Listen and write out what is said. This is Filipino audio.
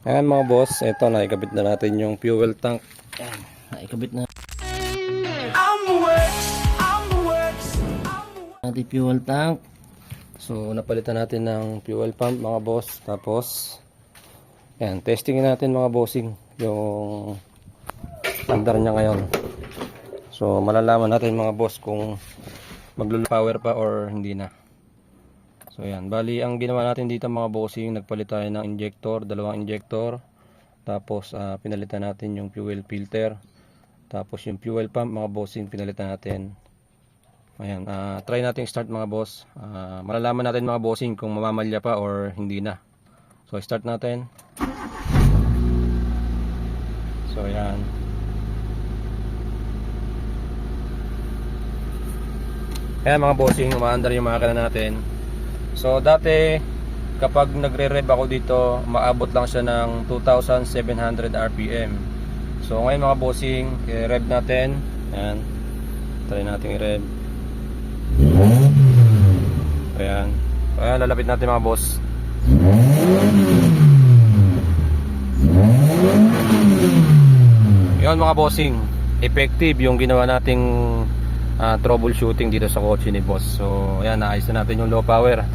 Ayan mga boss, ito naikabit na natin yung fuel tank. Ayan, naikabit na natin fuel tank. So napalitan natin ng fuel pump mga boss. Tapos ayan, testingin natin mga bossing yung andar niya ngayon. So malalaman natin mga boss kung maglo-power pa or hindi na. So ayan, bali ang ginawa natin dito mga bossing, nagpalit tayo ng injector, dalawang injector. Tapos pinalitan natin yung fuel filter. Tapos yung fuel pump mga bossing, pinalitan natin. Ayan, try natin start mga boss. Malalaman natin mga bossing kung mamamalya pa or hindi na. So start natin. So ayan. Ayan mga bossing, umaandar yung makina natin. So dati kapag nagre-rev ako dito, maabot lang siya ng 2,700 RPM. So ngayon mga bossing, i-rev natin. Ayan. Try natin i-rev. Ayan. Ayan, lalapit natin mga boss. Yun mga bossing, effective yung ginawa nating troubleshooting dito sa kotse ni boss. So ayan, naayos na natin yung low power.